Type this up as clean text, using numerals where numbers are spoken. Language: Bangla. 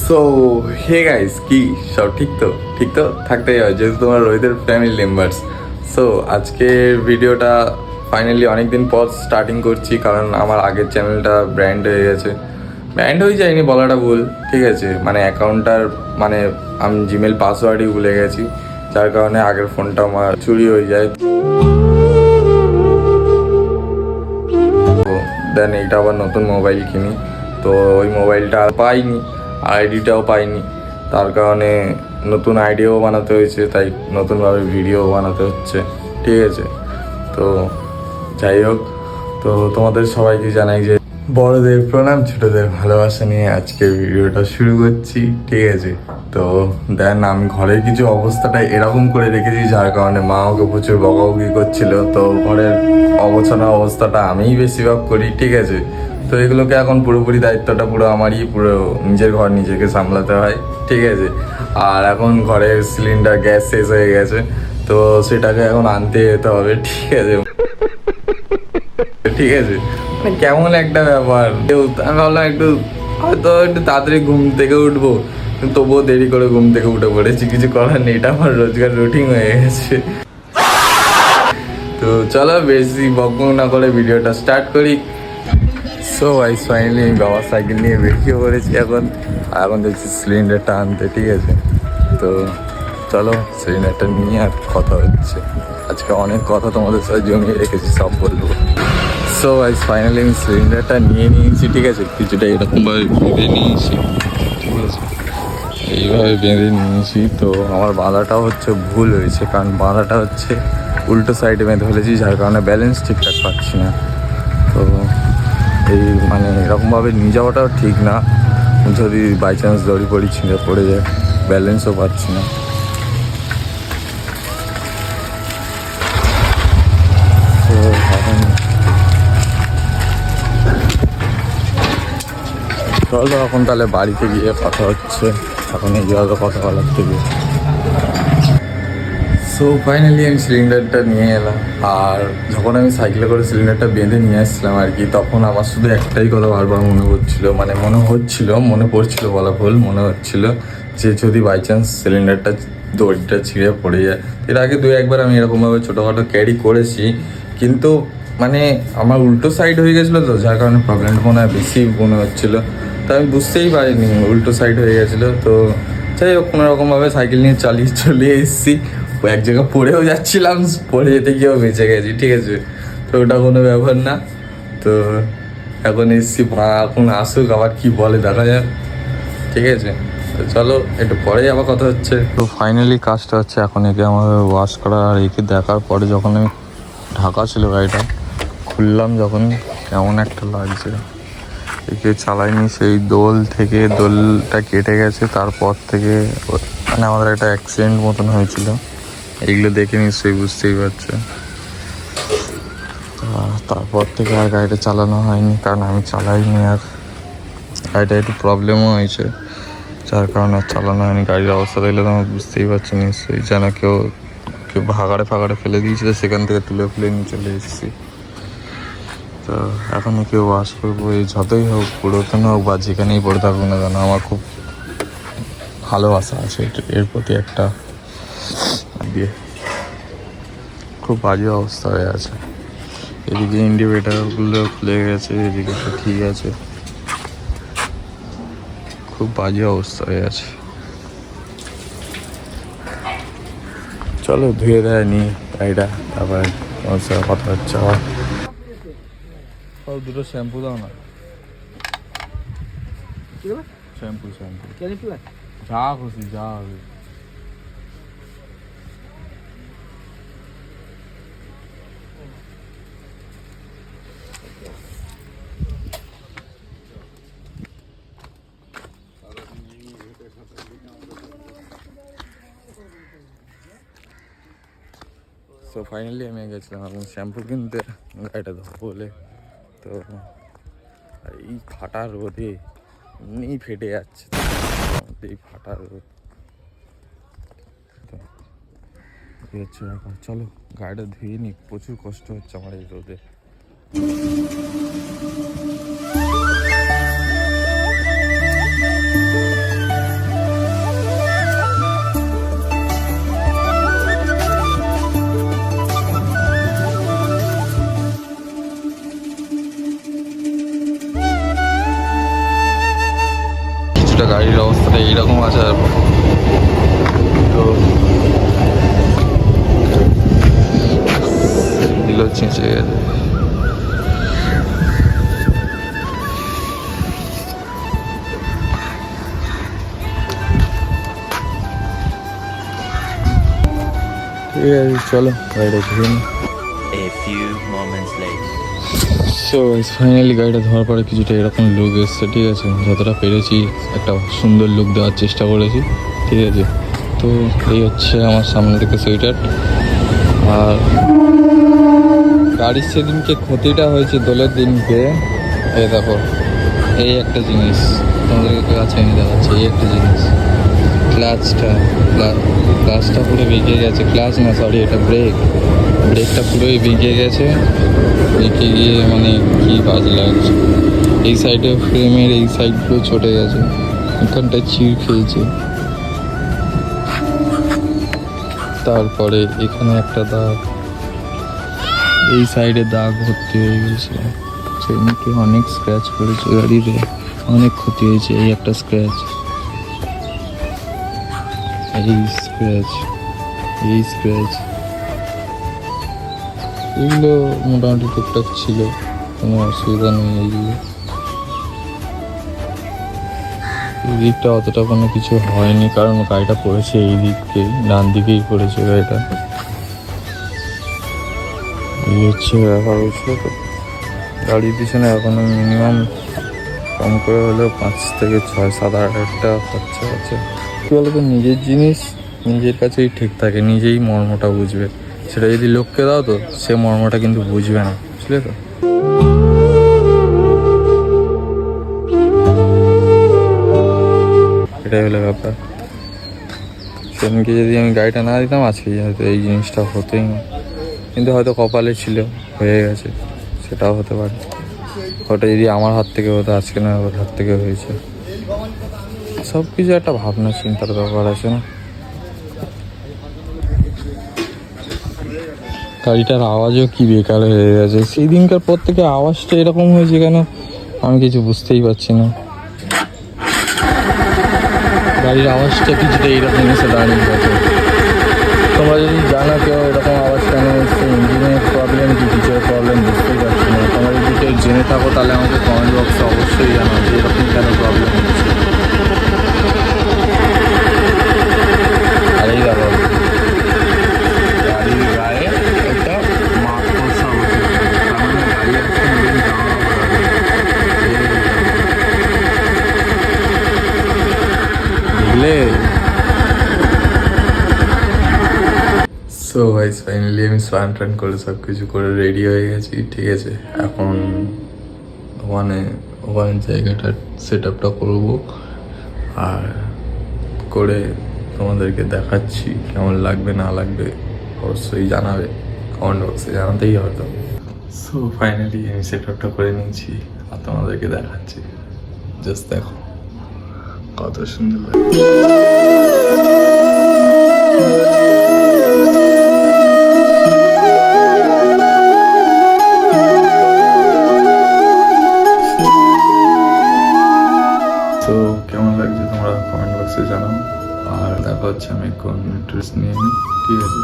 সো হে গাইস, কি সব ঠিক তো থাকতেই হয় যেহেতু তোমার রোহিতের ফ্যামিলি মেম্বার্স। সো আজকের ভিডিওটা ফাইনালি অনেকদিন পর স্টার্টিং করছি, কারণ আমার আগের চ্যানেলটা ব্র্যান্ড হয়ে গেছে। ব্র্যান্ড হয়ে যায়নি বলাটা ভুল, ঠিক আছে, মানে অ্যাকাউন্টটার মানে আমি জিমেল পাসওয়ার্ডই ভুলে গেছি, যার কারণে আগের ফোনটা আমার চুরি হয়ে যায়। তো দেন এইটা আবার নতুন মোবাইল কিনি, তো ওই মোবাইলটা আর পাইনি, আইডিটাও পাইনি, তার কারণে নতুন আইডিয়াও বানাতে হয়েছে, তাই নতুনভাবে ভিডিও বানাতে হচ্ছে, ঠিক আছে। তো যাই হোক, তো তোমাদের সবাইকে জানাই যে বড়দের প্রণাম, ছোটদের ভালোবাসা নিয়ে আজকের ভিডিওটা শুরু করছি, ঠিক আছে। তো দেন আমি ঘরের কিছু অবস্থাটা এরকম করে রেখেছি, যার কারণে মা ওকে প্রচুর বকাবকি করছিল। তো ঘরের অগোছানো অবস্থাটা আমিই বেশিরভাগ করি, ঠিক আছে। তো এগুলোকে এখন পুরোপুরি দায়িত্বটা পুরো আমারই, পুরো নিজের ঘর নিজেকে সামলাতে হয়, ঠিক আছে। আর এখন ঘরের সিলিন্ডার গ্যাস শেষ হয়ে গেছে, তো সেটাকে এখন আনতে যেতে হবে, ঠিক আছে। ঠিক আছে, মানে কেমন একটা ব্যাপার। আমি ভাবলাম একটু হয়তো একটু তাড়াতাড়ি ঘুম থেকে উঠবো, কিন্তু তবুও দেরি করে ঘুম থেকে উঠে পড়েছি, কিছু করার নেই, এটা আমার রোজগার রুটিন হয়ে গেছে। তো চলো বেশি বকবক না করে ভিডিওটা স্টার্ট করি। সো গাইস ফাইনালি আমি বাবার সাইকেল নিয়ে বেরিয়ে পড়েছি এখন দেখছি সিলিন্ডারটা আনতে, ঠিক আছে। তো চলো সিলিন্ডারটা নিয়ে আর কথা হচ্ছে, আজকে অনেক কথা তোমাদের সাথে জমিয়ে রেখেছি, সব বলবো। সো গাইস ফাইনালি আমি সিলিন্ডারটা নিয়ে নিয়েছি, ঠিক আছে, কিছুটা এরকমভাবে বেঁধে নিয়েছি, ঠিক আছে, এইভাবে বেঁধে নিয়েছি। তো আমার বাঁধাটাও হচ্ছে ভুল হয়েছে, কারণ বাঁধাটা হচ্ছে উল্টো সাইডে বেঁধে ফেলেছি, যার কারণে ব্যালেন্স ঠিকঠাক পাচ্ছি না। তো এই মানে এরকমভাবে নিয়ে যাওয়াটাও ঠিক না, যদি বাই চান্স দড়ি পড়ি ছিঁড়ে পড়ে যায়, ব্যালেন্সও পাচ্ছি না। তো এখন চলো এখন তাহলে বাড়িতে গিয়ে কথা হচ্ছে, এখন এইভাবে কথা বলার থেকে। সো ফাইনালি আমি সিলিন্ডারটা নিয়ে এলাম, আর যখন আমি সাইকেলে করে সিলিন্ডারটা বেঁধে নিয়ে আসছিলাম আর কি, তখন আমার শুধু একটাই কথা বারবার মনে পড়ছিল বলা ভুল, মনে হচ্ছিল যে যদি বাই চান্স সিলিন্ডারটা দড়িটা ছিঁড়ে পড়ে যায়। এর আগে দু একবার আমি এরকমভাবে ছোটোখাটো ক্যারি করেছি, কিন্তু মানে আমার উল্টো সাইড হয়ে গেছিলো, তো যার কারণে প্রবলেমটা মনে হয় বেশি মনে হচ্ছিলো, তো আমি বুঝতেই পারিনি উল্টো সাইড হয়ে গেছিলো। তো যাই হোক, কোনোরকমভাবে সাইকেল নিয়ে চালিয়ে চলে এসেছি, এক জায়গায় পড়েও যাচ্ছিলাম, পড়ে যেতে গিয়েও বেঁচে গেছি, ঠিক আছে। তো ওটা কোনো ব্যাপার না। তো এখন এসছি, মা এখন আসুক, আবার কি বলে দেখা যাক, ঠিক আছে। তো চলো একটু পরেই আবার কথা হচ্ছে। তো ফাইনালি কাজটা হচ্ছে, এখন একে আমাদের ওয়াশ করা, আর একে দেখার পরে যখন আমি ঢাকা ছিল গাড়িটা খুললাম, যখন কেমন একটা লাগছে, একে চালাইনি, সেই দোলটা কেটে গেছে, তারপর থেকে মানে আমাদের একটা অ্যাক্সিডেন্ট মতন হয়েছিল, এইগুলো দেখে নিশ্চয়ই বুঝতেই পারছো। তারপর থেকে আর গাড়িটা চালানো হয়নি, কারণ আমি চালাইনি, আর গাড়িটা একটু প্রবলেমও হয়েছে, যার কারণে আর চালানো হয়নি। গাড়ির অবস্থা দেখলে তো আমার বুঝতেই পারছি নিশ্চয়ই, যেন কেউ ভাগাড়ে ফেলে দিয়েছিল, সেখান থেকে তুলে নিয়ে চলে এসেছি। তো এখন কেউ ওয়াশ করবো, এই যতই হোক, পুরাতন হোক বা যেখানেই পড়ে থাকুক না কেন, আমার খুব ভালোবাসা আছে এর প্রতি একটা, দিয়ে খুব বাজে অবস্থা হয়ে আছে। এদিকে ইন্ডিকেটরগুলো খুলে গেছে, এদিকে তো ঠিক আছে, খুব বাজে অবস্থা হয়ে আছে। চলো ধুয়ে দেয় নি গাড়িটা, তারপরে তোমার সাথে কথা হচ্ছে আবার। দুটো শ্যাম্পু দাও না, শ্যাম্পু যা খুশি যা হবে। সো ফাইনালি আমি গেছিলাম এখন শ্যাম্পু কিনতে গাড়িটা ধোবো বলে। তো এই ফাটা রোদে এমনি ফেটে যাচ্ছে, এই ফাটা রোদ। তো হচ্ছে ব্যাপার, চলো গাড়িটা ধুয়ে নি, প্রচুর কষ্ট হচ্ছে আমার এই রোদে। কিছুটা গাড়ির অবস্থাটা এইরকম আছে। আর তো দিল চেঁচে গেছে। ঠিক আছে, চলো গাড়িটা ধরে নি। A few moments later. So finally গাড়িটা ধোয়ার পরে কিছুটা এরকম লুক এসছে, ঠিক আছে। যতটা পেরেছি একটা সুন্দর লুক দেওয়ার চেষ্টা করেছি, ঠিক আছে। তো এই হচ্ছে আমার সামনে থেকে সোয়েটার। আর গাড়ির সেদিনকে ক্ষতিটা হয়েছে দোলের দিনকে, এই দেখো এই একটা জিনিস তোমাদেরকে কাছে এনে দেখাচ্ছি। এই একটা জিনিস, ক্লাচটা পুরো বেঁকে গেছে। ক্লাচ না, সরি, এটা ব্রেকটা পুরোই বেঁকে গেছে। বেঁকে গিয়ে মানে কি বাজে লাগছে। এই সাইডে ফ্রেমের এই সাইডগুলো চটে গেছে, এখানটায় চিড় খেয়েছে। তারপরে এখানে একটা দাগ, এই সাইডে দাগ ভর্তি হয়ে গেছে। সেদিনকে অনেক স্ক্র্যাচ পড়েছে গাড়িতে, অনেক ক্ষতি হয়েছে। এই একটা স্ক্র্যাচ, এই স্ক্র্যাচ এগুলো মোটামুটি টুকটাক ছিল, কোনো অসুবিধা নেই। এইগুলো এই দিকটা অতটা কোনো কিছু হয়নি, কারণ গাড়িটা পড়েছে এই দিককেই, ডান দিকেই পড়েছে গাড়িটা। এই হচ্ছে ব্যাপার, বুঝলো তো। গাড়ির পিছনে এখনো মিনিমাম কম করে হলেও 5 থেকে 6, 7, 8 হাজার টাকা খরচা আছে। কী বলতো, নিজের জিনিস নিজের কাছেই ঠিক থাকে, নিজেই মর্মটা বুঝবে। সেটা যদি লোককে দাও তো সে মর্মটা কিন্তু বুঝবে না, বুঝলে তো। এটাই হলো ব্যাপার। সেদিনকে যদি আমি গাড়িটা না দিতাম আজকে হয়তো এই জিনিসটা হতোই না। কিন্তু হয়তো কপালে ছিল, হয়ে গেছে, সেটাও হতে পারে। ওটা যদি আমার হাত থেকে হতো, আজকে না ওর হাত থেকে হয়েছে। সব কিছু একটা ভাবনা চিন্তার ব্যাপার আছে না। গাড়িটার আওয়াজও কি বেকার হয়ে গেছে। সেই দিনকার পর থেকে আওয়াজটা এরকম হয়েছে কেন আমি কিছু বুঝতেই পারছি না। গাড়ির আওয়াজটা কিছুটা এইরকম এসে দাঁড়িয়ে গেছে। তোমরা যদি জানো কেউ এরকম আওয়াজ কেন এসছে, ইঞ্জিনের প্রবলেম কি কিছুর প্রবলেম, বুঝতেই পারছি না। তোমরা যদি কেউ জেনে থাকো তাহলে আমাকে কমেন্ট বক্সে অবশ্যই জানাও যে এরকম কেন প্রবলেম হচ্ছে। আর এই দেখো গাড়ির গায়ে একটা মাকড়সা বসে আছে। তার মানে গাড়ি একটা নতুন জামা বুঝলে। সো ভাই ফাইনালি আমি স্নান টান করে সব কিছু করে রেডি হয়ে গেছি, ঠিক আছে। এখন ওখানে জায়গাটা সেট আপটা করবো, আর করে তোমাদেরকে দেখাচ্ছি কেমন লাগবে না লাগবে অবশ্যই জানাবে, কমেন্ট বক্সে জানাতেই হয়তো। সো ফাইনালি আমি সেট আপটা করে নিয়েছি আর তোমাদেরকে দেখাচ্ছি। জাস্ট দেখো কত সুন্দর লাগে। তো কেমন লাগছে তোমরা কমেন্ট বক্সে জানাও। আর দেখা হচ্ছে আমি কোন ড্রেস নিয়ে নিই, ঠিক আছে।